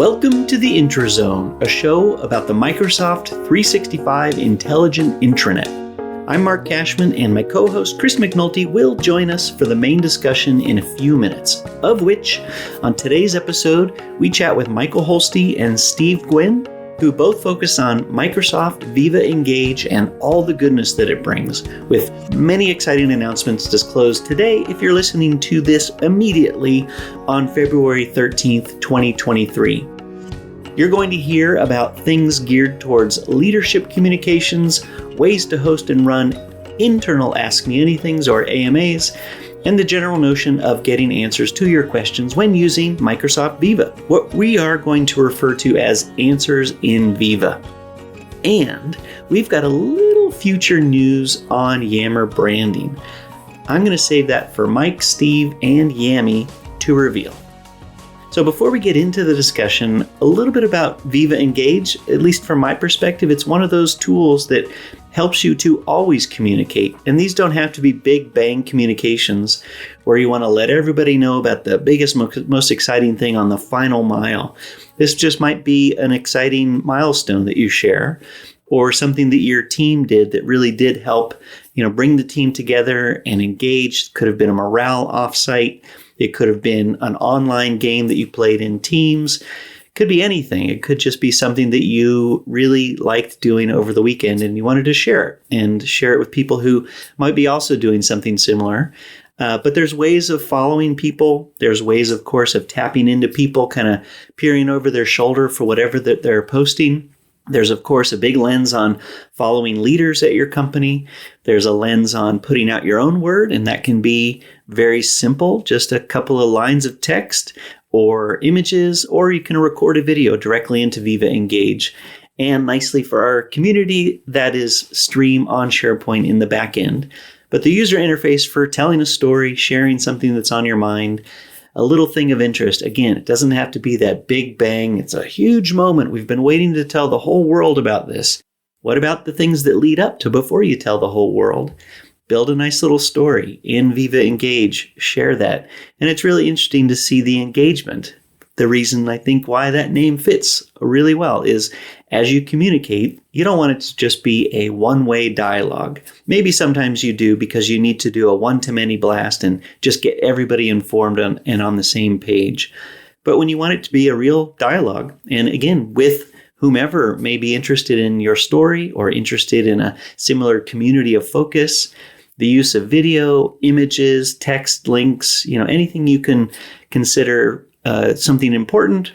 Welcome to the Intrazone, a show about the Microsoft 365 Intelligent Intranet. I'm Mark Cashman, and my co-host Chris McNulty will join us for the main discussion in a few minutes, of which, on today's episode, we chat with Michael Holste and Steve Nguyen, who both focus on Microsoft Viva Engage and all the goodness that it brings, with many exciting announcements disclosed today if you're listening to this immediately on February 13th, 2023. You're going to hear about things geared towards leadership communications, ways to host and run internal Ask Me Anythings or AMAs, and the general notion of getting answers to your questions when using Microsoft Viva, what we are going to refer to as answers in Viva. And we've got a little future news on Yammer branding. I'm going to save that for Mike, Steve, and Yammy to reveal. So before we get into the discussion, a little bit about Viva Engage. At least from my perspective, it's one of those tools that helps you to always communicate. And these don't have to be big bang communications where you want to let everybody know about the biggest, most exciting thing on the final mile. This just might be an exciting milestone that you share, or something that your team did that really did help, bring the team together and engage. Could have been a morale offsite. It could have been an online game that you played in Teams. Could be anything. It could just be something that you really liked doing over the weekend and you wanted to share it and share it with people who might be also doing something similar. But there's ways of following people. There's ways, of course, of tapping into people, kind of peering over their shoulder for whatever that they're posting. There's, of course, a big lens on following leaders at your company. There's a lens on putting out your own word, and that can be very simple, just a couple of lines of text or images, or you can record a video directly into Viva Engage. And nicely for our community, that is stream on SharePoint in the back end. But the user interface for telling a story, sharing something that's on your mind, a little thing of interest. Again, it doesn't have to be that big bang. It's a huge moment. We've been waiting to tell the whole world about this. What about the things that lead up to before you tell the whole world? Build a nice little story in Viva Engage, share that. And it's really interesting to see the engagement. The reason I think why that name fits really well is as you communicate, you don't want it to just be a one-way dialogue. Maybe sometimes you do because you need to do a one-to-many blast and just get everybody informed and on the same page. But when you want it to be a real dialogue, and again, with whomever may be interested in your story or interested in a similar community of focus, the use of video, images, text, links, anything you can consider something important,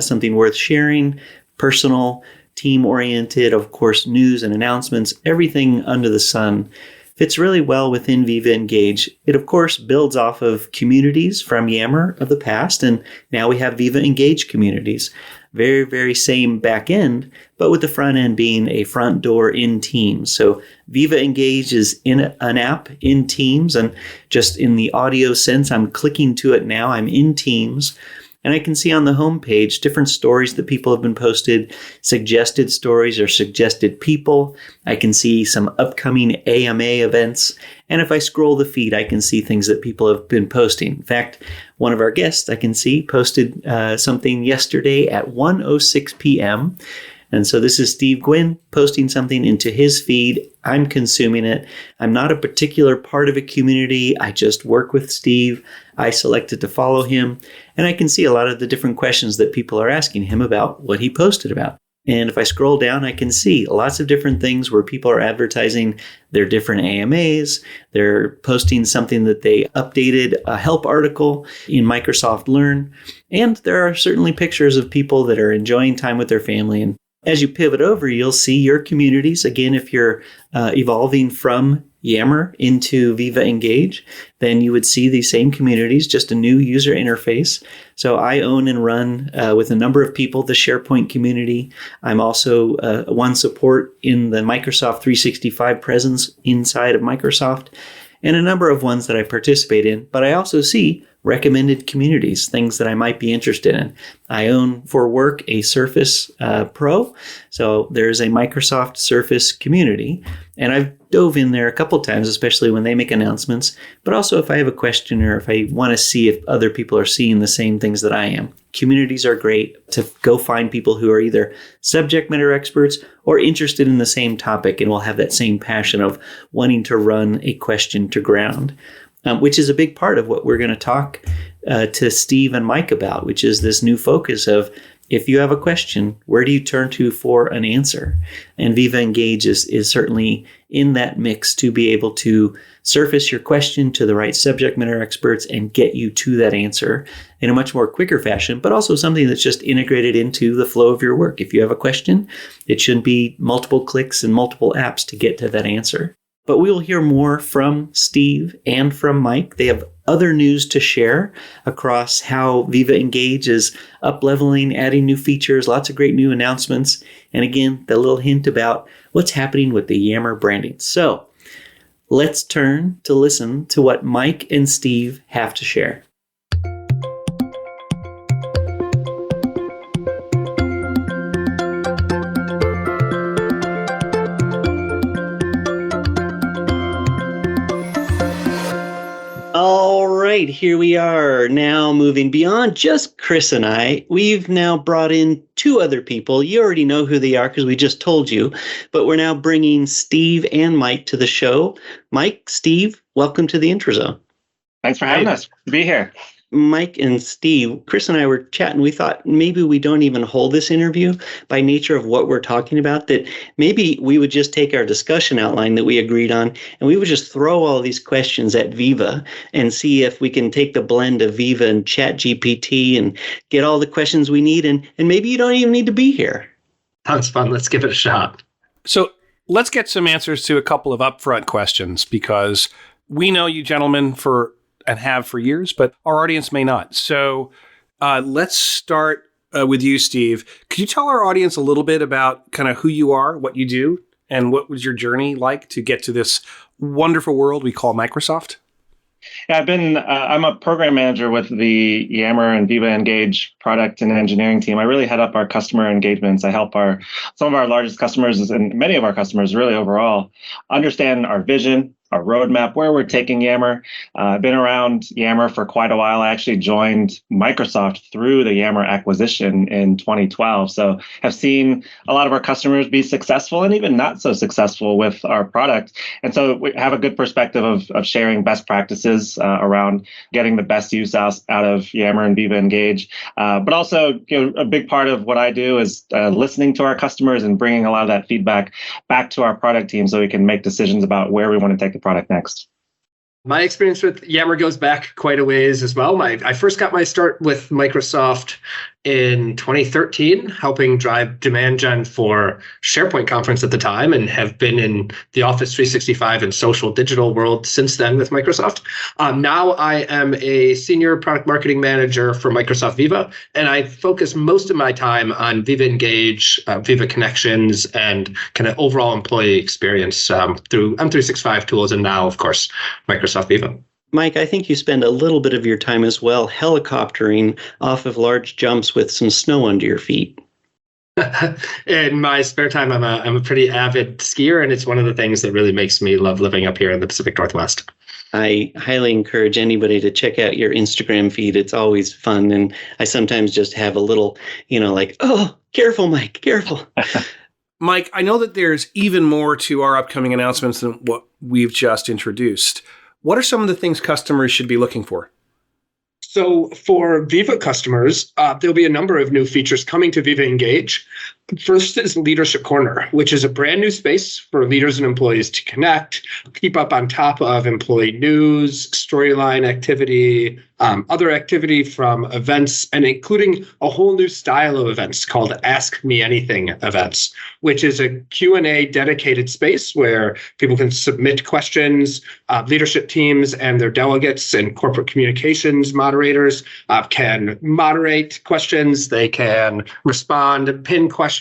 something worth sharing, personal, team-oriented, of course, news and announcements, everything under the sun fits really well within Viva Engage. It, of course, builds off of communities from Yammer of the past, and now we have Viva Engage communities. Very, very same back end, but with the front end being a front door in Teams. So Viva Engage is in an app in Teams, and just in the audio sense, I'm clicking to it now. I'm in Teams, and I can see on the home page different stories that people have been posted, suggested stories or suggested people. I can see some upcoming AMA events. And if I scroll the feed, I can see things that people have been posting. In fact, one of our guests I can see posted something yesterday at 1:06 p.m. And so this is Steve Nguyen posting something into his feed. I'm consuming it. I'm not a particular part of a community. I just work with Steve. I selected to follow him. And I can see a lot of the different questions that people are asking him about what he posted about. And if I scroll down, I can see lots of different things where people are advertising their different AMAs. They're posting something that they updated, a help article in Microsoft Learn. And there are certainly pictures of people that are enjoying time with their family. And as you pivot over, you'll see your communities. Again, if you're evolving from Yammer into Viva Engage, then you would see these same communities, just a new user interface. So I own and run with a number of people the SharePoint community. I'm also one support in the Microsoft 365 presence inside of Microsoft, and a number of ones that I participate in. But I also see recommended communities, things that I might be interested in. I own for work a Surface Pro. So there's a Microsoft Surface community, and I've dove in there a couple times, especially when they make announcements, but also if I have a question or if I want to see if other people are seeing the same things that I am. Communities are great to go find people who are either subject matter experts or interested in the same topic and will have that same passion of wanting to run a question to ground, which is a big part of what we're going to talk to Steve and Mike about, which is this new focus of, if you have a question, where do you turn to for an answer? And Viva Engage is certainly in that mix to be able to surface your question to the right subject matter experts and get you to that answer in a much more quicker fashion, but also something that's just integrated into the flow of your work. If you have a question, it shouldn't be multiple clicks and multiple apps to get to that answer. But we will hear more from Steve and from Mike. They have other news to share across how Viva Engage is up-leveling, adding new features, lots of great new announcements, and again, the little hint about what's happening with the Yammer branding. So let's turn to listen to what Mike and Steve have to share. All right, here we are now moving beyond just Chris and I. We've now brought in two other people. You already know who they are because we just told you, but we're now bringing Steve and Mike to the show. Mike, Steve, welcome to the Intro Zone. Thanks for having us. To be here. Mike and Steve, Chris and I were chatting. We thought maybe we don't even hold this interview by nature of what we're talking about, that maybe we would just take our discussion outline that we agreed on and we would just throw all these questions at Viva and see if we can take the blend of Viva and ChatGPT and get all the questions we need. And maybe you don't even need to be here. Sounds fun. Let's give it a shot. So let's get some answers to a couple of upfront questions, because we know you gentlemen and have for years, but our audience may not. So let's start with you, Steve. Could you tell our audience a little bit about kind of who you are, what you do, and what was your journey like to get to this wonderful world we call Microsoft? Yeah, I'm a program manager with the Yammer and Viva Engage product and engineering team. I really head up our customer engagements. I help some of our largest customers and many of our customers really overall understand our vision, our roadmap, where we're taking Yammer. I've been around Yammer for quite a while. I actually joined Microsoft through the Yammer acquisition in 2012. So have seen a lot of our customers be successful and even not so successful with our product. And so we have a good perspective of sharing best practices around getting the best use out of Yammer and Viva Engage. But also, a big part of what I do is listening to our customers and bringing a lot of that feedback back to our product team so we can make decisions about where we want to take the product next. My experience with Yammer goes back quite a ways as well. I first got my start with Microsoft in 2013, helping drive demand gen for SharePoint conference at the time, and have been in the Office 365 and social digital world since then with Microsoft. Now I am a senior product marketing manager for Microsoft Viva, and I focus most of my time on Viva Engage, Viva Connections, and kind of overall employee experience through M365 tools, and now, of course, Microsoft Viva. Mike, I think you spend a little bit of your time as well helicoptering off of large jumps with some snow under your feet. In my spare time, I'm a pretty avid skier, and it's one of the things that really makes me love living up here in the Pacific Northwest. I highly encourage anybody to check out your Instagram feed. It's always fun, and I sometimes just have a little, like, oh, careful, Mike, careful. Mike, I know that there's even more to our upcoming announcements than what we've just introduced. What are some of the things customers should be looking for? So for Viva customers, there'll be a number of new features coming to Viva Engage. First is Leadership Corner, which is a brand new space for leaders and employees to connect, keep up on top of employee news, storyline activity, other activity from events, and including a whole new style of events called Ask Me Anything events, which is a Q&A dedicated space where people can submit questions. Leadership teams and their delegates and corporate communications moderators can moderate questions. They can respond, pin questions,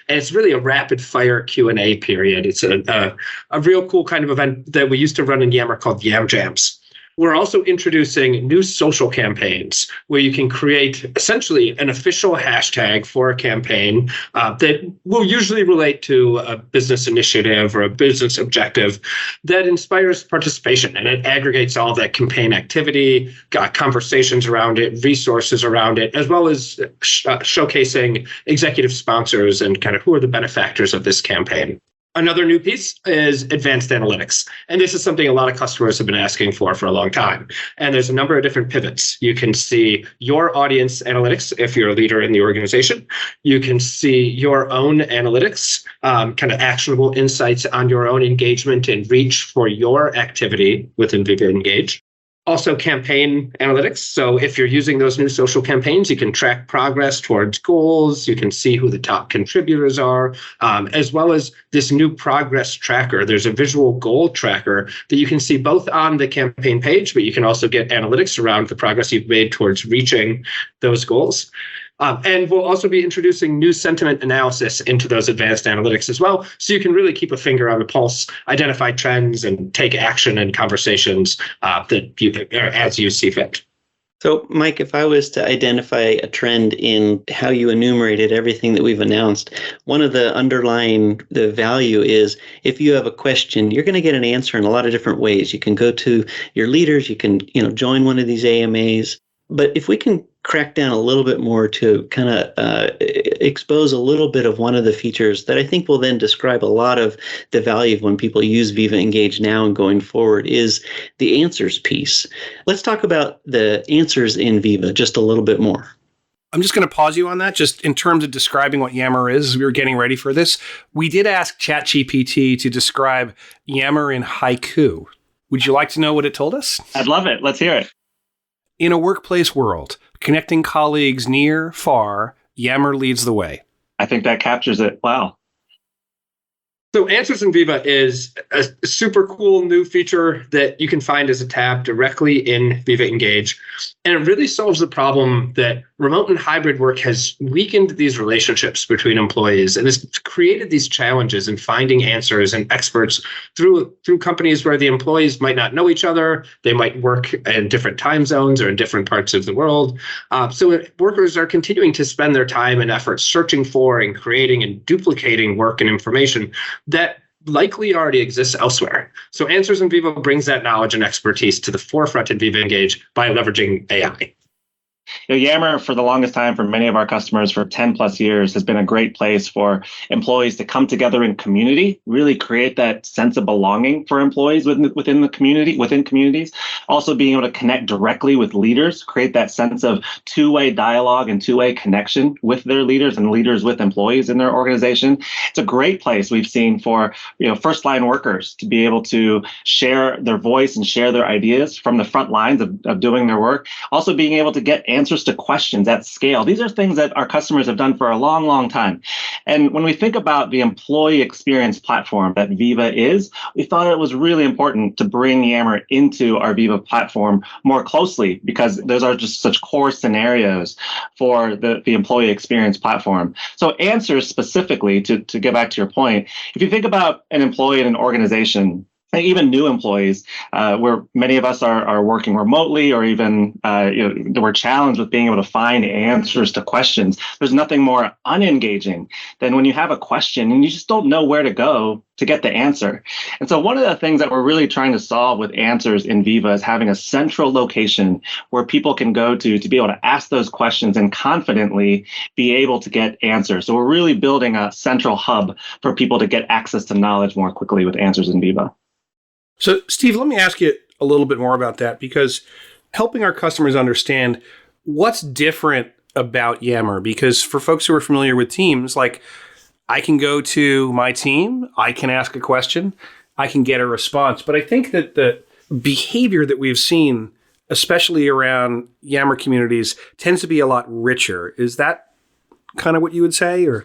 and it's really a rapid fire Q&A period. It's a real cool kind of event that we used to run in Yammer called Yam Jams, We're also introducing new social campaigns where you can create essentially an official hashtag for a campaign that will usually relate to a business initiative or a business objective that inspires participation, and it aggregates all that campaign activity, got conversations around it, resources around it, as well as showcasing executive sponsors and kind of who are the benefactors of this campaign. Another new piece is advanced analytics. And this is something a lot of customers have been asking for a long time. And there's a number of different pivots. You can see your audience analytics if you're a leader in the organization. You can see your own analytics, kind of actionable insights on your own engagement and reach for your activity within Viva Engage. Also, campaign analytics. So if you're using those new social campaigns, you can track progress towards goals. You can see who the top contributors are, as well as this new progress tracker. There's a visual goal tracker that you can see both on the campaign page, but you can also get analytics around the progress you've made towards reaching those goals. And we'll also be introducing new sentiment analysis into those advanced analytics as well. So you can really keep a finger on the pulse, identify trends, and take action in conversations as you see fit. So, Mike, if I was to identify a trend in how you enumerated everything that we've announced, one of the underlying the value is if you have a question, you're going to get an answer in a lot of different ways. You can go to your leaders, you can join one of these AMAs. But if we can crack down a little bit more to kind of expose a little bit of one of the features that I think will then describe a lot of the value of when people use Viva Engage now and going forward is the answers piece. Let's talk about the answers in Viva just a little bit more. I'm just going to pause you on that, just in terms of describing what Yammer is. As we were getting ready for this, we did ask ChatGPT to describe Yammer in haiku. Would you like to know what it told us? I'd love it. Let's hear it. In a workplace world, connecting colleagues near, far, Yammer leads the way. I think that captures it. Wow. So Answers in Viva is a super cool new feature that you can find as a tab directly in Viva Engage. And it really solves the problem that remote and hybrid work has weakened these relationships between employees and has created these challenges in finding answers and experts through companies where the employees might not know each other. They might work in different time zones or in different parts of the world. So workers are continuing to spend their time and effort searching for and creating and duplicating work and information that likely already exists elsewhere. So Answers in Viva brings that knowledge and expertise to the forefront in Viva Engage by leveraging AI. Yammer, for the longest time, for many of our customers for 10 plus years, has been a great place for employees to come together in community, really create that sense of belonging for employees within the community, within communities. Also being able to connect directly with leaders, create that sense of two-way dialogue and two-way connection with their leaders and leaders with employees in their organization. It's a great place we've seen for first-line workers to be able to share their voice and share their ideas from the front lines of doing their work. Also being able to get answers to questions at scale. These are things that our customers have done for a long, long time. And when we think about the employee experience platform that Viva is, we thought it was really important to bring Yammer into our Viva platform more closely because those are just such core scenarios for the employee experience platform. So Answers specifically, to get back to your point, if you think about an employee in an organization, even new employees, where many of us are working remotely, or even we're challenged with being able to find answers to questions. There's nothing more unengaging than when you have a question and you just don't know where to go to get the answer. And so one of the things that we're really trying to solve with Answers in Viva is having a central location where people can go to be able to ask those questions and confidently be able to get answers. So we're really building a central hub for people to get access to knowledge more quickly with Answers in Viva. So, Steve, let me ask you a little bit more about that, because helping our customers understand what's different about Yammer, because for folks who are familiar with Teams, like I can go to my team, I can ask a question, I can get a response. But I think that the behavior that we've seen, especially around Yammer communities, tends to be a lot richer. Is that kind of what you would say, or?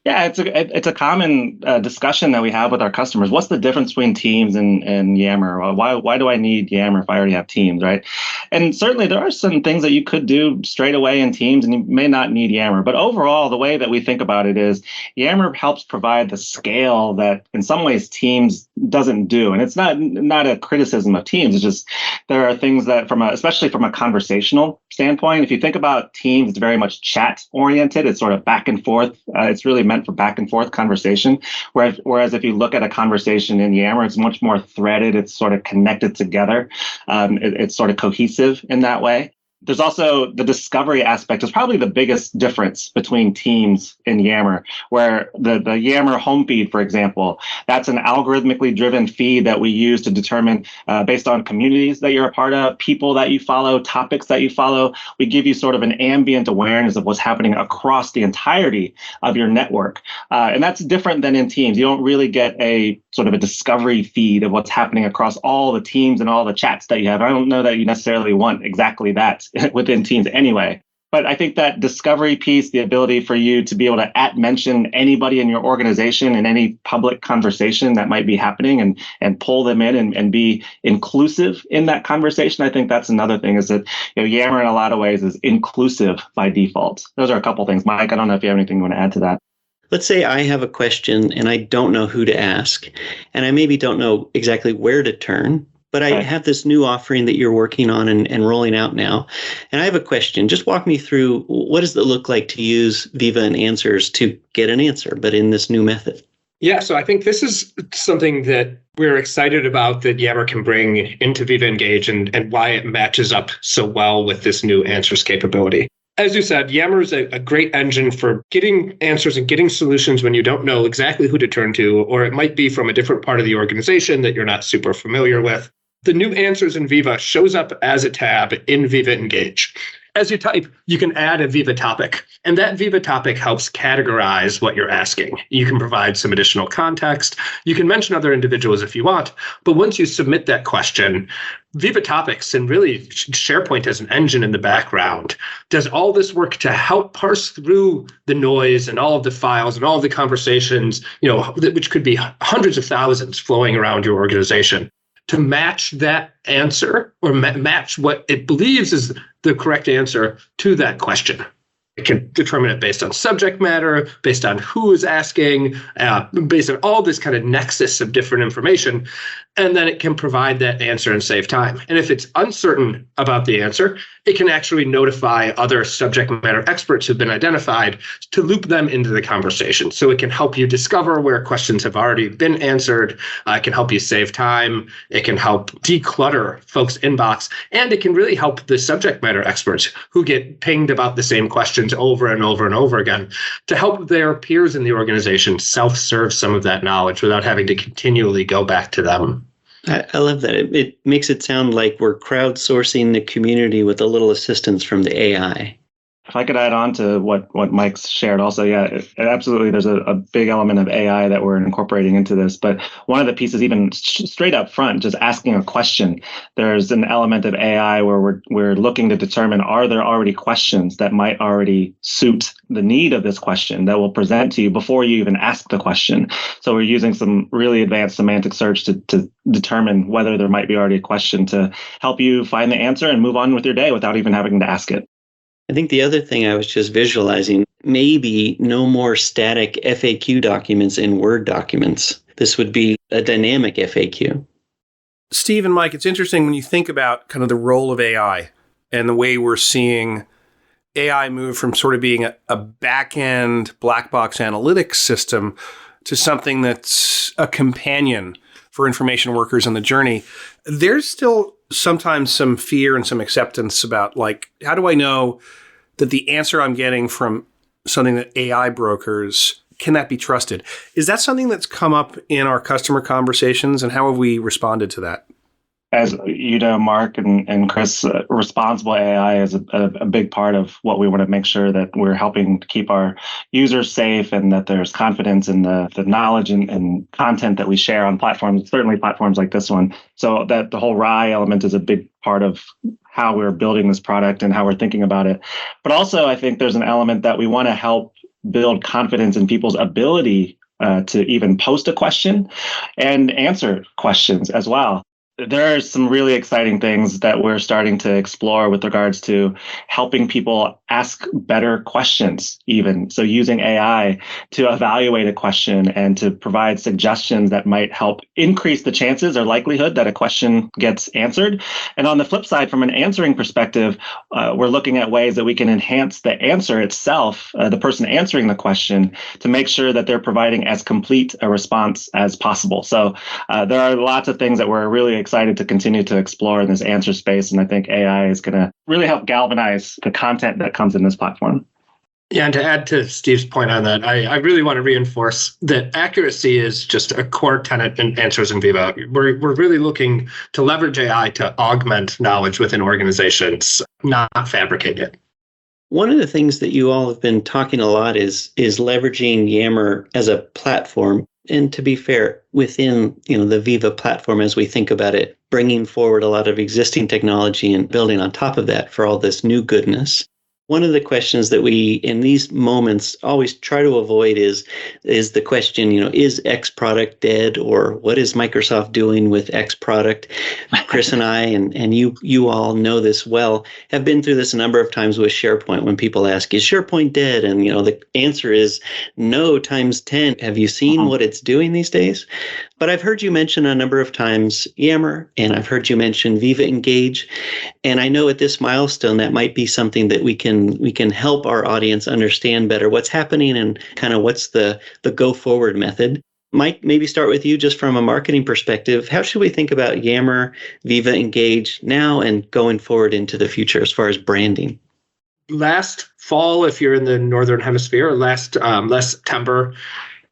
Yeah, it's a common discussion that we have with our customers. What's the difference between Teams and Yammer? Why do I need Yammer if I already have Teams, right? And certainly there are some things that you could do straight away in Teams, and you may not need Yammer. But overall, the way that we think about it is Yammer helps provide the scale that in some ways Teams doesn't do. And it's not a criticism of Teams. It's just there are things that especially from a conversational standpoint, if you think about Teams, it's very much chat oriented. It's sort of back and forth. It's really meant for back and forth conversation. Whereas if you look at a conversation in Yammer, it's much more threaded. It's sort of connected together. It's sort of cohesive in that way. There's also the discovery aspect is probably the biggest difference between Teams and Yammer, where the Yammer home feed, for example, that's an algorithmically driven feed that we use to determine based on communities that you're a part of, people that you follow, topics that you follow. We give you sort of an ambient awareness of what's happening across the entirety of your network. And that's different than in Teams. You don't really get a sort of a discovery feed of what's happening across all the teams and all the chats that you have. I don't know that you necessarily want exactly that within Teams anyway. But I think that discovery piece, the ability for you to be able to mention anybody in your organization in any public conversation that might be happening and pull them in and be inclusive in that conversation. I think that's another thing is that Yammer in a lot of ways is inclusive by default. Those are a couple things. Mike, I don't know if you have anything you want to add to that. Let's say I have a question and I don't know who to ask, and I maybe don't know exactly where to turn. But I have this new offering that you're working on and rolling out now. And I have a question. Just walk me through, what does it look like to use Viva and Answers to get an answer, but in this new method? Yeah, so I think this is something that we're excited about that Yammer can bring into Viva Engage and why it matches up so well with this new answers capability. As you said, Yammer is a great engine for getting answers and getting solutions when you don't know exactly who to turn to, or it might be from a different part of the organization that you're not super familiar with. The new answers in Viva shows up as a tab in Viva Engage. As you type, you can add a Viva topic, and that Viva topic helps categorize what you're asking. You can provide some additional context. You can mention other individuals if you want, but once you submit that question, Viva Topics and really SharePoint as an engine in the background does all this work to help parse through the noise and all of the files and all of the conversations, which could be hundreds of thousands flowing around your organization, to match that answer or match what it believes is the correct answer to that question. It can determine it based on subject matter, based on who is asking, based on all this kind of nexus of different information. And then it can provide that answer and save time. And if it's uncertain about the answer, it can actually notify other subject matter experts who've been identified to loop them into the conversation. So it can help you discover where questions have already been answered. It can help you save time. It can help declutter folks' inbox. And it can really help the subject matter experts who get pinged about the same questions over and over and over again to help their peers in the organization self-serve some of that knowledge without having to continually go back to them. I love that. It makes it sound like we're crowdsourcing the community with a little assistance from the AI. If I could add on to what Mike's shared also, yeah, absolutely. There's a big element of AI that we're incorporating into this. But one of the pieces, even straight up front, just asking a question, there's an element of AI where we're looking to determine, are there already questions that might already suit the need of this question that will present to you before you even ask the question. So we're using some really advanced semantic search to determine whether there might be already a question to help you find the answer and move on with your day without even having to ask it. I think the other thing I was just visualizing, maybe no more static FAQ documents in Word documents. This would be a dynamic FAQ. Steve and Mike, it's interesting when you think about kind of the role of AI and the way we're seeing AI move from sort of being a back-end black box analytics system to something that's a companion for information workers on the journey. There's still sometimes some fear and some acceptance about, like, how do I know that the answer I'm getting from something that AI brokers, can that be trusted? Is that something that's come up in our customer conversations, and how have we responded to that? As you know, Mark and Chris, responsible AI is a big part of what we want to make sure that we're helping to keep our users safe and that there's confidence in the knowledge and content that we share on platforms, certainly platforms like this one. So that the whole RAI element is a big part of how we're building this product and how we're thinking about it. But also, I think there's an element that we want to help build confidence in people's ability to even post a question and answer questions as well. There are some really exciting things that we're starting to explore with regards to helping people ask better questions, even. So using AI to evaluate a question and to provide suggestions that might help increase the chances or likelihood that a question gets answered. And on the flip side, from an answering perspective, we're looking at ways that we can enhance the answer itself, the person answering the question, to make sure that they're providing as complete a response as possible. So there are lots of things that we're really excited to continue to explore in this answer space. And I think AI is going to really help galvanize the content that comes in this platform. Yeah, and to add to Steve's point on that, I really want to reinforce that accuracy is just a core tenet in answers in Viva. We're really looking to leverage AI to augment knowledge within organizations, not fabricate it. One of the things that you all have been talking a lot is leveraging Yammer as a platform. And to be fair, within the Viva platform, as we think about it, bringing forward a lot of existing technology and building on top of that for all this new goodness. One of the questions that we, in these moments, always try to avoid is the question, is X product dead, or what is Microsoft doing with X product? Chris and I, and you all know this well, have been through this a number of times with SharePoint when people ask, is SharePoint dead? And, the answer is no times 10. Have you seen what it's doing these days? But I've heard you mention a number of times Yammer, and I've heard you mention Viva Engage. And I know at this milestone, that might be something that we can help our audience understand better what's happening and kind of what's the go forward method. Mike, maybe start with you just from a marketing perspective. How should we think about Yammer, Viva Engage now and going forward into the future as far as branding? Last fall, if you're in the Northern Hemisphere, last September,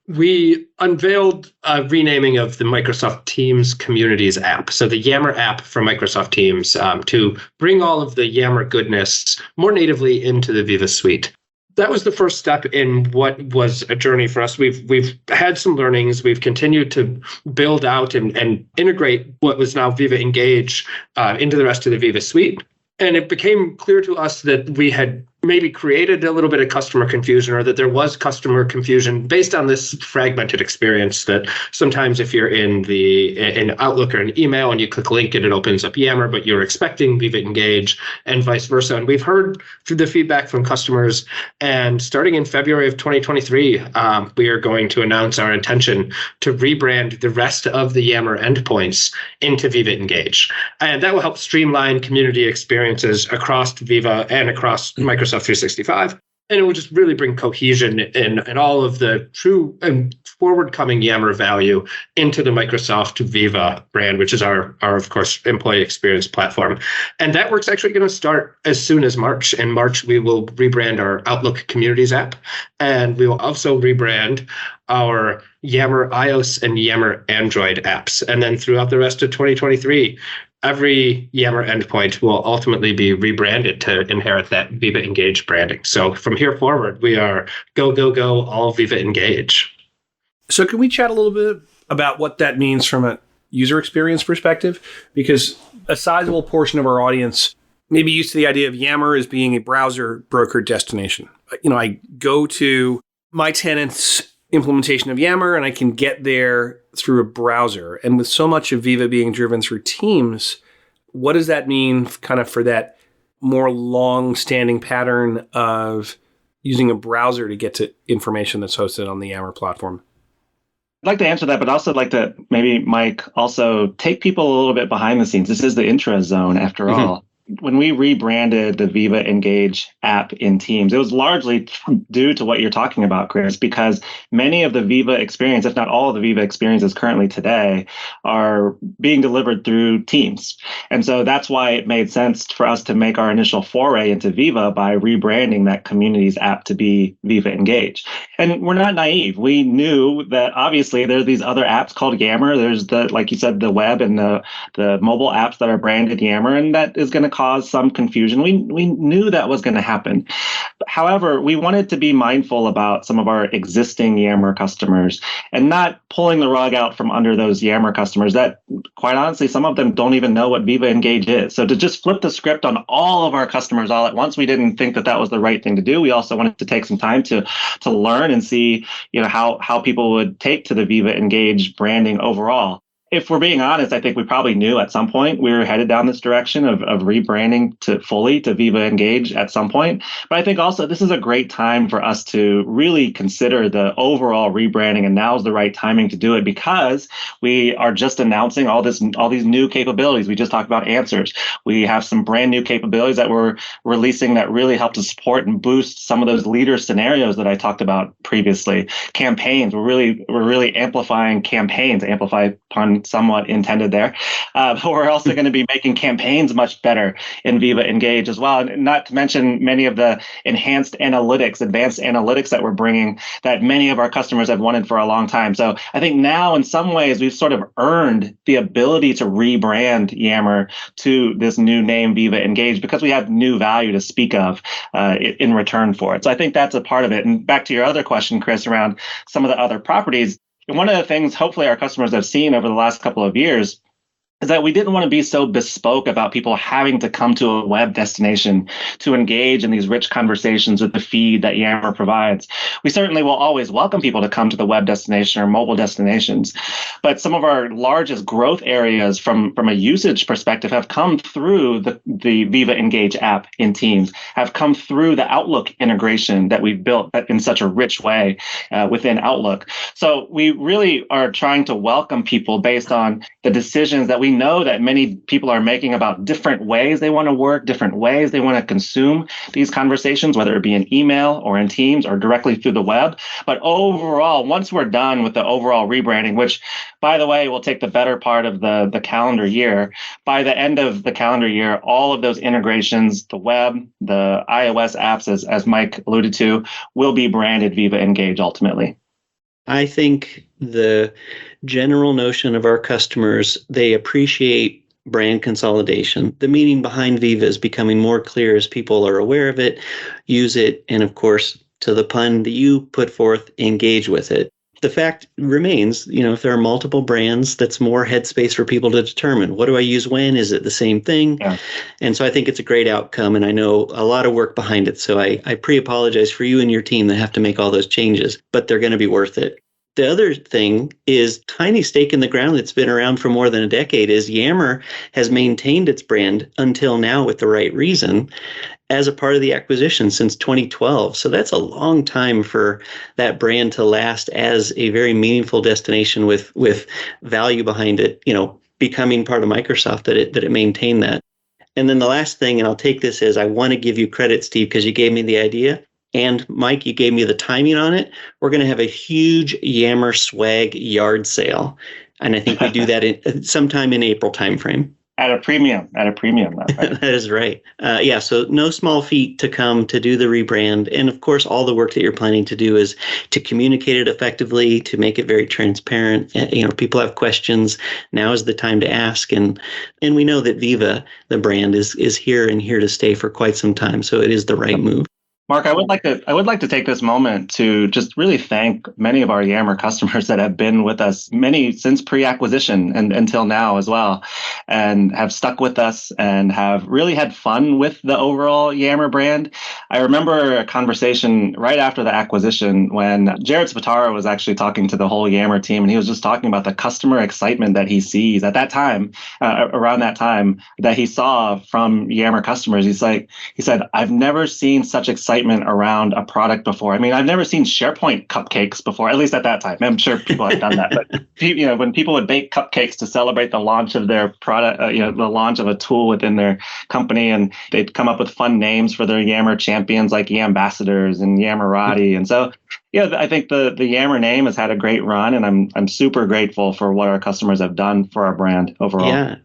we unveiled a renaming of the Microsoft Teams Communities app. So the Yammer app for Microsoft Teams to bring all of the Yammer goodness more natively into the Viva suite. That was the first step in what was a journey for us. We've had some learnings. We've continued to build out and integrate what was now Viva Engage into the rest of the Viva suite. And it became clear to us that we had maybe created a little bit of customer confusion, or that there was customer confusion based on this fragmented experience that sometimes if you're in Outlook or an email and you click link and it opens up Yammer, but you're expecting Viva Engage and vice versa. And we've heard through the feedback from customers, and starting in February of 2023, we are going to announce our intention to rebrand the rest of the Yammer endpoints into Viva Engage. And that will help streamline community experiences across Viva and across Microsoft 365. And it will just really bring cohesion and all of the true and forward-coming Yammer value into the Microsoft Viva brand, which is our of course, employee experience platform. And that work's actually going to start as soon as March. In March, we will rebrand our Outlook Communities app, and we will also rebrand our Yammer iOS and Yammer Android apps. And then throughout the rest of 2023, every Yammer endpoint will ultimately be rebranded to inherit that Viva Engage branding. So from here forward, we are go, all Viva Engage. So can we chat a little bit about what that means from a user experience perspective? Because a sizable portion of our audience may be used to the idea of Yammer as being a browser brokered destination. I go to my tenant's implementation of Yammer and I can get there through a browser. And with so much of Viva being driven through Teams, what does that mean kind of for that more long-standing pattern of using a browser to get to information that's hosted on the Yammer platform? I'd like to answer that, but also like to maybe, Mike, also take people a little bit behind the scenes. This is the intro zone after all. When we rebranded the Viva Engage app in Teams, it was largely due to what you're talking about, Chris, because many of the Viva experience, if not all of the Viva experiences currently today, are being delivered through Teams. And so that's why it made sense for us to make our initial foray into Viva by rebranding that Communities app to be Viva Engage. And we're not naive. We knew that obviously there's these other apps called Yammer. There's the, like you said, the web and the mobile apps that are branded Yammer, and that is going to cause some confusion. We knew that was going to happen. However, we wanted to be mindful about some of our existing Yammer customers and not pulling the rug out from under those Yammer customers that, quite honestly, some of them don't even know what Viva Engage is. So to just flip the script on all of our customers all at once, we didn't think that that was the right thing to do. We also wanted to take some time to learn and see, how people would take to the Viva Engage branding overall. If we're being honest, I think we probably knew at some point we were headed down this direction of rebranding fully to Viva Engage at some point. But I think also this is a great time for us to really consider the overall rebranding, and now is the right timing to do it because we are just announcing all these new capabilities. We just talked about answers. We have some brand new capabilities that we're releasing that really help to support and boost some of those leader scenarios that I talked about previously. Campaigns, we're really amplifying campaigns, amplify pun somewhat intended there. But we're also going to be making campaigns much better in Viva Engage as well. And not to mention many of the enhanced analytics, advanced analytics that we're bringing that many of our customers have wanted for a long time. So I think now in some ways we've sort of earned the ability to rebrand Yammer to this new name Viva Engage because we have new value to speak of in return for it. So I think that's a part of it. And back to your other question, Chris, around some of the other properties. And one of the things hopefully our customers have seen over the last couple of years is that we didn't want to be so bespoke about people having to come to a web destination to engage in these rich conversations with the feed that Yammer provides. We certainly will always welcome people to come to the web destination or mobile destinations. But some of our largest growth areas from a usage perspective have come through the Viva Engage app in Teams, have come through the Outlook integration that we've built in such a rich way within Outlook. So we really are trying to welcome people based on the decisions that we know that many people are making about different ways they want to work, different ways they want to consume these conversations, whether it be in email or in Teams or directly through the web. But overall, once we're done with the overall rebranding, which, by the way, will take the better part of the calendar year, by the end of the calendar year, all of those integrations, the web, the iOS apps, as Mike alluded to, will be branded Viva Engage ultimately. I think the general notion of our customers, they appreciate brand consolidation. The meaning behind Viva is becoming more clear as people are aware of it, use it, and of course, to the pun that you put forth, engage with it. The fact remains, if there are multiple brands, that's more headspace for people to determine. What do I use when? Is it the same thing? Yeah. And so I think it's a great outcome, and I know a lot of work behind it. So I pre-apologize for you and your team that have to make all those changes, but they're going to be worth it. The other thing is tiny stake in the ground that's been around for more than a decade is Yammer has maintained its brand until now with the right reason as a part of the acquisition since 2012. So that's a long time for that brand to last as a very meaningful destination with value behind it, becoming part of Microsoft, that it maintained that. And then the last thing, and I'll take this as I want to give you credit, Steve, because you gave me the idea. And Mike, you gave me the timing on it. We're going to have a huge Yammer swag yard sale. And I think we do that sometime in April timeframe. At a premium. Right? That is right. So no small feat to come to do the rebrand. And of course, all the work that you're planning to do is to communicate it effectively, to make it very transparent. People have questions. Now is the time to ask. And we know that Viva, the brand, is here and here to stay for quite some time. So it is the right move. Mark, I would like to take this moment to just really thank many of our Yammer customers that have been with us, many since pre-acquisition and until now as well, and have stuck with us and have really had fun with the overall Yammer brand. I remember a conversation right after the acquisition when Jared Spataro was actually talking to the whole Yammer team, and he was just talking about the customer excitement that he sees at that time, around that time, that he saw from Yammer customers. He said, I've never seen such excitement around a product before. I mean, I've never seen SharePoint cupcakes before, at least at that time. I'm sure people have done that. But when people would bake cupcakes to celebrate the launch of their product, the launch of a tool within their company, and they'd come up with fun names for their Yammer champions like Yambassadors and Yammerati. And so, I think the Yammer name has had a great run, and I'm super grateful for what our customers have done for our brand overall. Yeah.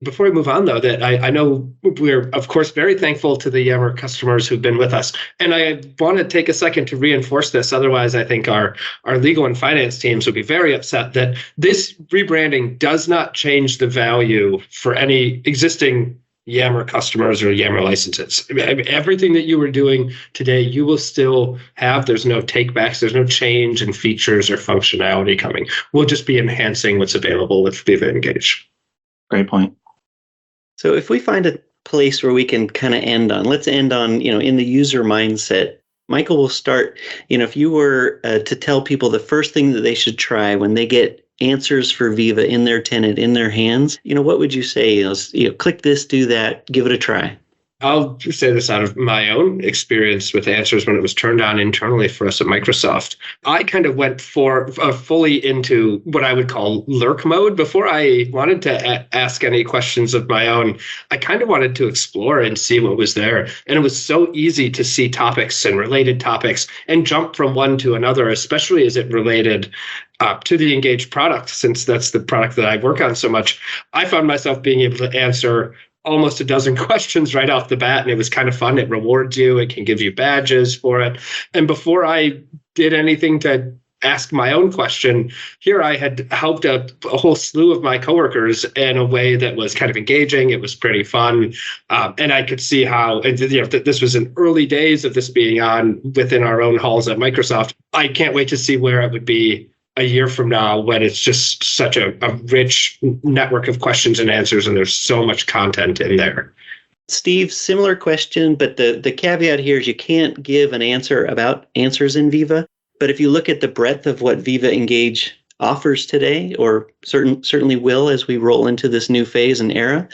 Before we move on, though, that I know we're, of course, very thankful to the Yammer customers who've been with us. And I want to take a second to reinforce this. Otherwise, I think our legal and finance teams would be very upset that this rebranding does not change the value for any existing Yammer customers or Yammer licenses. I mean, everything that you were doing today, you will still have. There's no takebacks. There's no change in features or functionality coming. We'll just be enhancing what's available with Viva Engage. Great point. So if we find a place where we can kind of let's end on, in the user mindset. Michael will start, if you were to tell people the first thing that they should try when they get answers for Viva in their tenant, in their hands, what would you say? Click this, do that, give it a try. I'll say this out of my own experience with Answers when it was turned on internally for us at Microsoft. I kind of went fully into what I would call lurk mode. Before I wanted to ask any questions of my own, I kind of wanted to explore and see what was there. And it was so easy to see topics and related topics and jump from one to another, especially as it related to the Engage product, since that's the product that I work on so much. I found myself being able to answer almost a dozen questions right off the bat, and it was kind of fun. It rewards you. It can give you badges for it. And before I did anything to ask my own question, here I had helped a whole slew of my coworkers in a way that was kind of engaging. It was pretty fun. And I could see how, this was in early days of this being on within our own halls at Microsoft. I can't wait to see where it would be a year from now when it's just such a rich network of questions and answers, and there's so much content in there. Steve, similar question, but the caveat here is you can't give an answer about answers in Viva. But if you look at the breadth of what Viva Engage offers today, or certainly will as we roll into this new phase and era,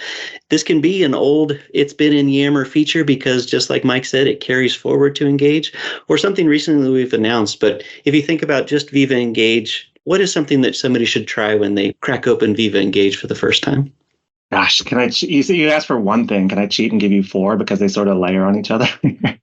this can be an old, it's been in Yammer feature because just like Mike said, it carries forward to Engage, or something recently we've announced. But if you think about just Viva Engage, what is something that somebody should try when they crack open Viva Engage for the first time? Gosh, you asked for one thing. Can I cheat and give you 4 because they sort of layer on each other?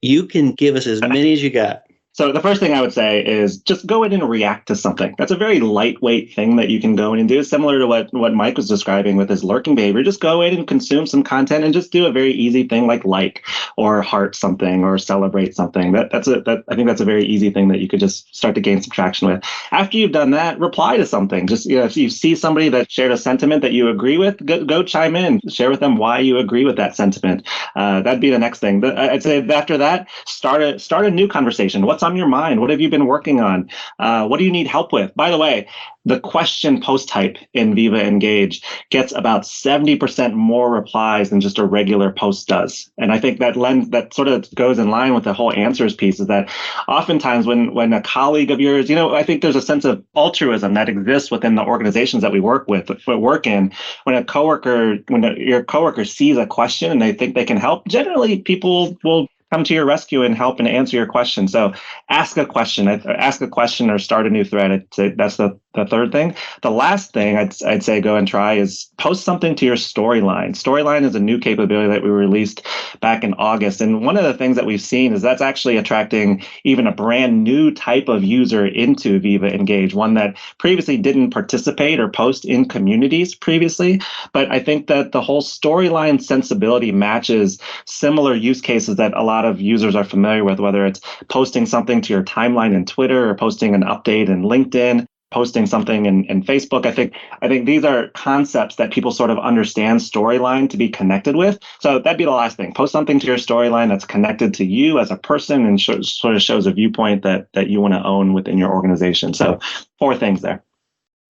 You can give us as many as you got. So the first thing I would say is just go in and react to something. That's a very lightweight thing that you can go in and do, similar to what Mike was describing with his lurking behavior. Just go in and consume some content and just do a very easy thing like or heart something or celebrate something. I think that's a very easy thing that you could just start to gain some traction with. After you've done that, reply to something. Just if you see somebody that shared a sentiment that you agree with, go chime in, share with them why you agree with that sentiment. That'd be the next thing. But I'd say after that, start a new conversation. What's on your mind? What have you been working on? What do you need help with? By the way, the question post type in Viva Engage gets about 70% more replies than just a regular post does. And I think that sort of goes in line with the whole answers piece, is that oftentimes when a colleague of yours, I think there's a sense of altruism that exists within the organizations that we work in. When your coworker sees a question and they think they can help, generally people will come to your rescue and help and answer your question. So ask a question or start a new thread. I'd say that's the third thing. The last thing I'd say go and try is post something to your storyline. Storyline is a new capability that we released back in August. And one of the things that we've seen is that's actually attracting even a brand new type of user into Viva Engage, one that previously didn't participate or post in communities previously. But I think that the whole storyline sensibility matches similar use cases that a lot of users are familiar with, whether it's posting something to your timeline in Twitter or posting an update in LinkedIn, posting something in Facebook. I think these are concepts that people sort of understand storyline to be connected with. So that'd be the last thing. Post something to your storyline that's connected to you as a person and sort of shows a viewpoint that you want to own within your organization. So 4 things there.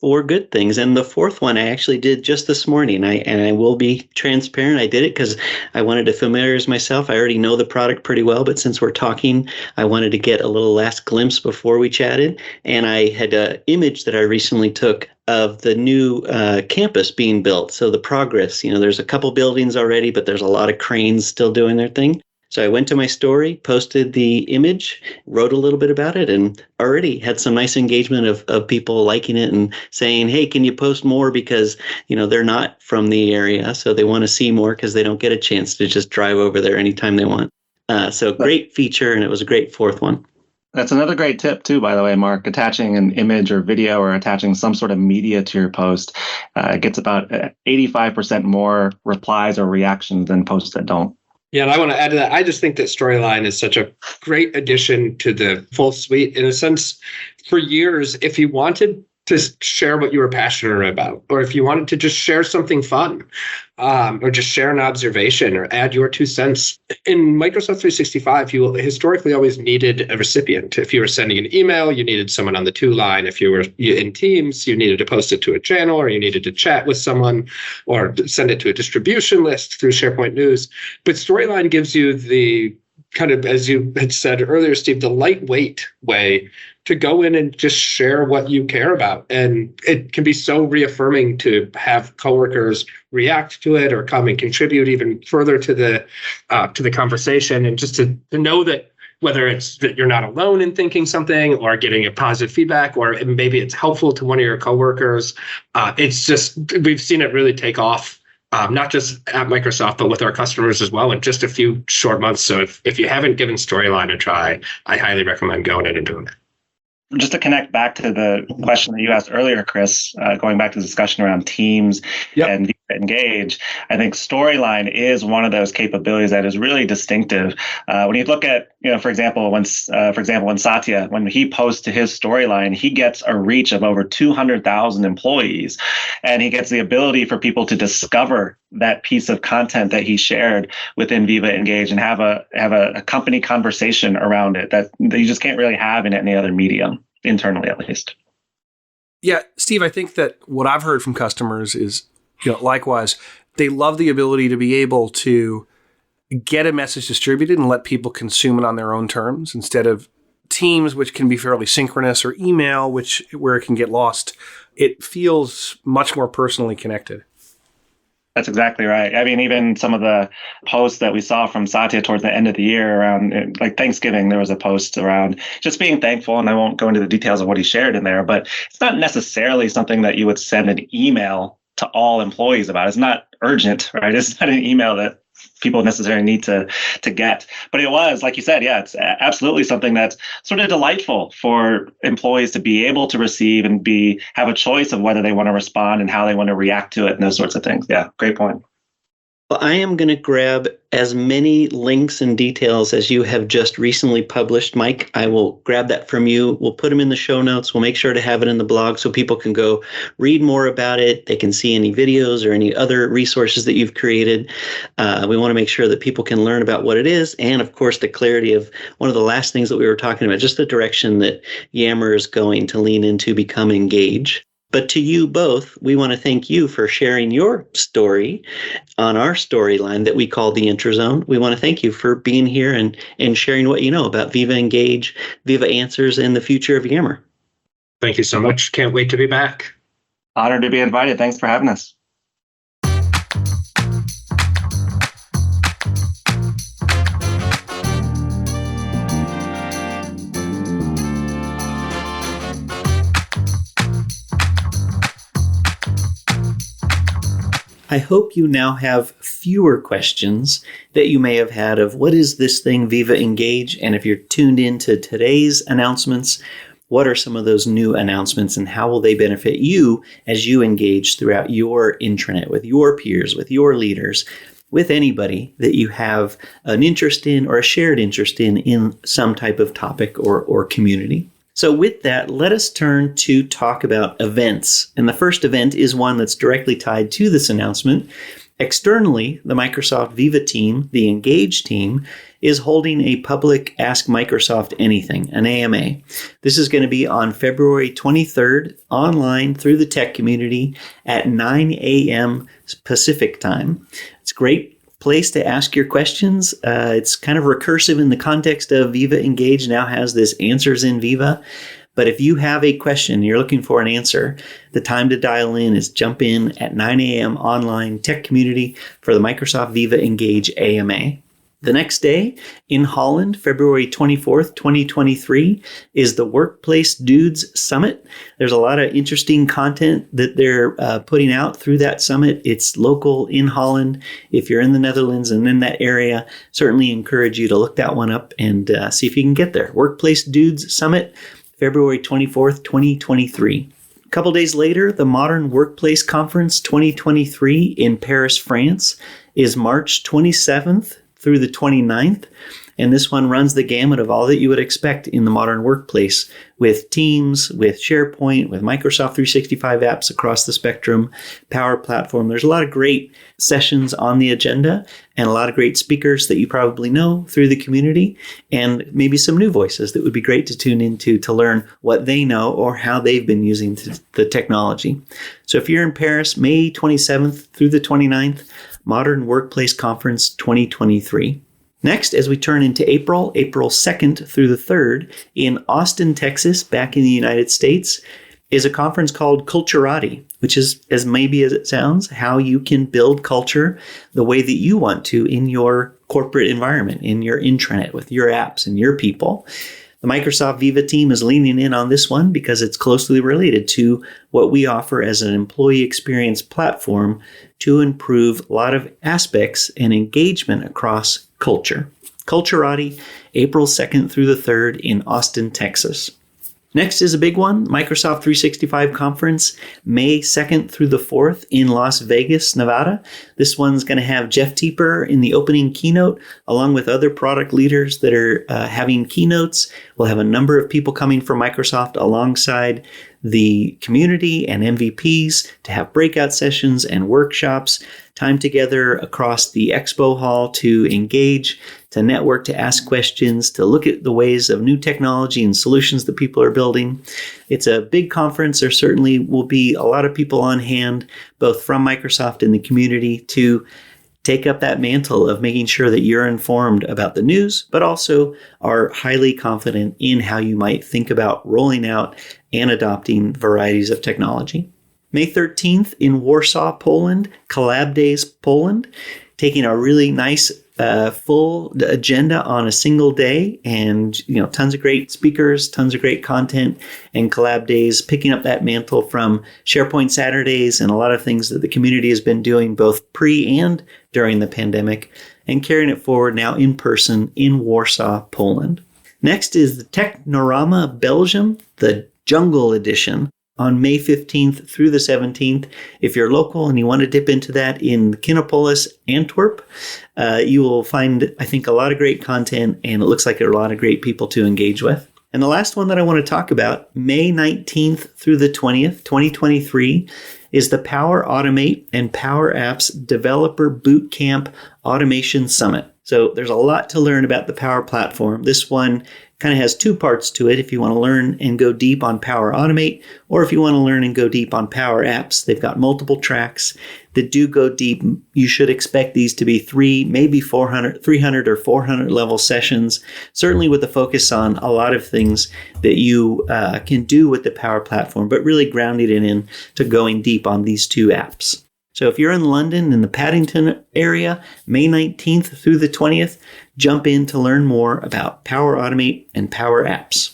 4 good things. And the fourth one I actually did just this morning. I will be transparent. I did it because I wanted to familiarize myself. I already know the product pretty well, but since we're talking, I wanted to get a little last glimpse before we chatted. And I had an image that I recently took of the new campus being built. So the progress, there's a couple buildings already, but there's a lot of cranes still doing their thing. So I went to my story, posted the image, wrote a little bit about it, and already had some nice engagement of people liking it and saying, hey, can you post more? Because, they're not from the area, so they want to see more because they don't get a chance to just drive over there anytime they want. So great feature, and it was a great 4th one. That's another great tip too, by the way, Mark. Attaching an image or video or attaching some sort of media to your post gets about 85% more replies or reactions than posts that don't. Yeah, and I want to add to that. I just think that Storyline is such a great addition to the full suite. In a sense, for years, if you wanted to share what you were passionate about, or if you wanted to just share something fun, or just share an observation or add your 2 cents. In Microsoft 365, you historically always needed a recipient. If you were sending an email, you needed someone on the to line. If you were in Teams, you needed to post it to a channel, or you needed to chat with someone, or send it to a distribution list through SharePoint News. But Storyline gives you the kind of, as you had said earlier, Steve, the lightweight way to go in and just share what you care about. And it can be so reaffirming to have coworkers react to it or come and contribute even further to the conversation. And just to know that whether it's that you're not alone in thinking something or getting a positive feedback, or maybe it's helpful to one of your coworkers, it's just, we've seen it really take off. Not just at Microsoft, but with our customers as well in just a few short months. So if you haven't given Storyline a try, I highly recommend going in and doing it. Just to connect back to the question that you asked earlier, Chris, going back to the discussion around Teams and Engage, I think Storyline is one of those capabilities that is really distinctive. When you look at, for example, when Satya, when he posts to his Storyline, he gets a reach of over 200,000 employees, and he gets the ability for people to discover that piece of content that he shared within Viva Engage and have a company conversation around it that you just can't really have in any other medium, internally at least. Yeah, Steve, I think that what I've heard from customers is, likewise, they love the ability to be able to get a message distributed and let people consume it on their own terms instead of Teams, which can be fairly synchronous, or email, where it can get lost. It feels much more personally connected. That's exactly right. I mean, even some of the posts that we saw from Satya towards the end of the year around like Thanksgiving, there was a post around just being thankful. And I won't go into the details of what he shared in there, but it's not necessarily something that you would send an email to all employees about. It's not urgent, right? It's not an email that people necessarily need to get. But it was, like you said, it's absolutely something that's sort of delightful for employees to be able to receive and have a choice of whether they want to respond and how they want to react to it and those sorts of things. Yeah, great point. Well, I am going to grab as many links and details as you have just recently published, Mike. I will grab that from you. We'll put them in the show notes. We'll make sure to have it in the blog so people can go read more about it. They can see any videos or any other resources that you've created. We want to make sure that people can learn about what it is. And of course, the clarity of one of the last things that we were talking about, just the direction that Yammer is going to lean into, become Engage. But to you both, we want to thank you for sharing your story on our storyline that we call the Intrazone. We want to thank you for being here and sharing what you know about Viva Engage, Viva Answers, and the future of Yammer. Thank you so much. Can't wait to be back. Honored to be invited. Thanks for having us. I hope you now have fewer questions that you may have had of what is this thing Viva Engage? And if you're tuned into today's announcements, what are some of those new announcements and how will they benefit you as you engage throughout your intranet with your peers, with your leaders, with anybody that you have an interest in or a shared interest in some type of topic or community? So with that, let us turn to talk about events. And the first event is one that's directly tied to this announcement. Externally, the Microsoft Viva team, the Engage team, is holding a public Ask Microsoft Anything, an AMA. This is going to be on February 23rd, online through the tech community at 9 a.m. Pacific time. It's a great place to ask your questions. It's kind of recursive in the context of Viva Engage now has this Answers in Viva. But if you have a question, you're looking for an answer, the time to dial in is jump in at 9 a.m. online tech community for the Microsoft Viva Engage AMA. The next day in Holland, February 24th, 2023, is the Workplace Dudes Summit. There's a lot of interesting content that they're putting out through that summit. It's local in Holland. If you're in the Netherlands and in that area, certainly encourage you to look that one up and see if you can get there. Workplace Dudes Summit, February 24th, 2023. A couple days later, the Modern Workplace Conference 2023 in Paris, France, is March 27th through the 29th. And this one runs the gamut of all that you would expect in the modern workplace with Teams, with SharePoint, with Microsoft 365 apps across the spectrum, Power Platform. There's a lot of great sessions on the agenda and a lot of great speakers that you probably know through the community, and maybe some new voices that would be great to tune into to learn what they know or how they've been using the technology. So if you're in Paris, May 27th through the 29th, Modern Workplace Conference 2023. Next, as we turn into April 2nd through the 3rd, in Austin, Texas, back in the United States, is a conference called Culturati, which is, as maybe as it sounds, how you can build culture the way that you want to in your corporate environment, in your intranet, with your apps and your people. The Microsoft Viva team is leaning in on this one because it's closely related to what we offer as an employee experience platform to improve a lot of aspects and engagement across culture. Culturati, April 2nd through the 3rd in Austin, Texas. Next is a big one, Microsoft 365 Conference, May 2nd through the 4th in Las Vegas, Nevada. This one's going to have Jeff Teeper in the opening keynote, along with other product leaders that are having keynotes. We'll have a number of people coming from Microsoft alongside the community and MVPs to have breakout sessions and workshops, time together across the expo hall to engage, to network, to ask questions, to look at the ways of new technology and solutions that people are building. It's a big conference. There certainly will be a lot of people on hand, both from Microsoft and the community, to take up that mantle of making sure that you're informed about the news, but also are highly confident in how you might think about rolling out and adopting varieties of technology. May 13th in Warsaw, Poland, Collab Days, Poland, taking a really nice full agenda on a single day, and tons of great speakers, tons of great content, and Collab Days picking up that mantle from SharePoint Saturdays and a lot of things that the community has been doing both pre and during the pandemic, and carrying it forward now in person in Warsaw, Poland. Next is the Technorama Belgium, the Jungle Edition, on May 15th through the 17th. If you're local and you want to dip into that in Kinopolis, Antwerp, you will find, I think, a lot of great content, and it looks like there are a lot of great people to engage with. And the last one that I want to talk about, May 19th through the 20th, 2023, is the Power Automate and Power Apps Developer Bootcamp Automation Summit. So there's a lot to learn about the Power Platform. This one kind of has two parts to it if you want to learn and go deep on Power Automate, or if you want to learn and go deep on Power Apps. They've got multiple tracks that do go deep. You should expect these to be 300 or 400 level sessions, certainly with a focus on a lot of things that you can do with the Power Platform, but really grounding it in to going deep on these two apps. So if you're in London, in the Paddington area, May 19th through the 20th, jump in to learn more about Power Automate and Power Apps.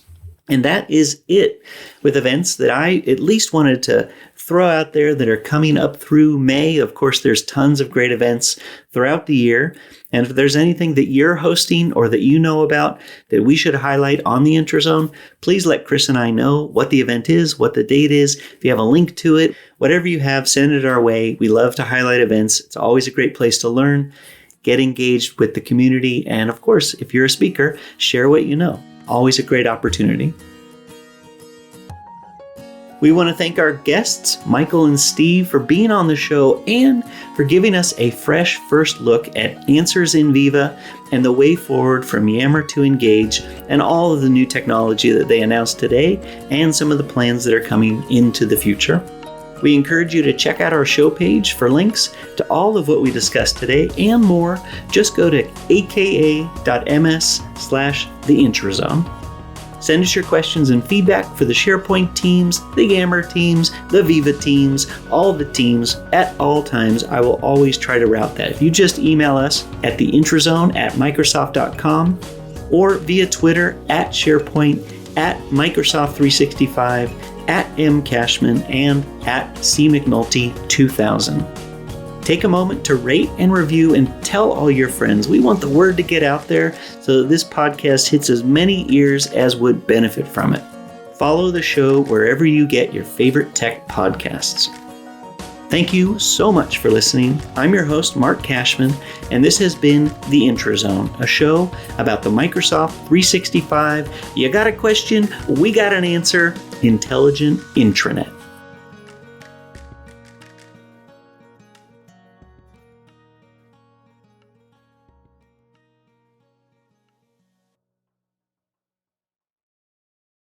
And that is it with events that I at least wanted to throw out there that are coming up through May. Of course, there's tons of great events throughout the year. And if there's anything that you're hosting or that you know about that we should highlight on the IntraZone, please let Chris and I know what the event is, what the date is. If you have a link to it, whatever you have, send it our way. We love to highlight events. It's always a great place to learn, get engaged with the community, and of course, if you're a speaker, share what you know. Always a great opportunity. We want to thank our guests, Michael and Steve, for being on the show and for giving us a fresh first look at answers in Viva and the way forward from Yammer to Engage and all of the new technology that they announced today and some of the plans that are coming into the future. We encourage you to check out our show page for links to all of what we discussed today and more. Just go to aka.ms/theinterzone. Send us your questions and feedback for the SharePoint teams, the Yammer teams, the Viva teams, all the teams at all times. I will always try to route that. If you just email us at theintrazone@microsoft.com or via Twitter @SharePoint, @Microsoft365, @mcashman, and @cmcnulty2000. Take a moment to rate and review and tell all your friends. We want the word to get out there so that this podcast hits as many ears as would benefit from it. Follow the show wherever you get your favorite tech podcasts. Thank you so much for listening. I'm your host, Mark Cashman, and this has been The Intrazone, a show about the Microsoft 365. You got a question? We got an answer. Intelligent Intranet.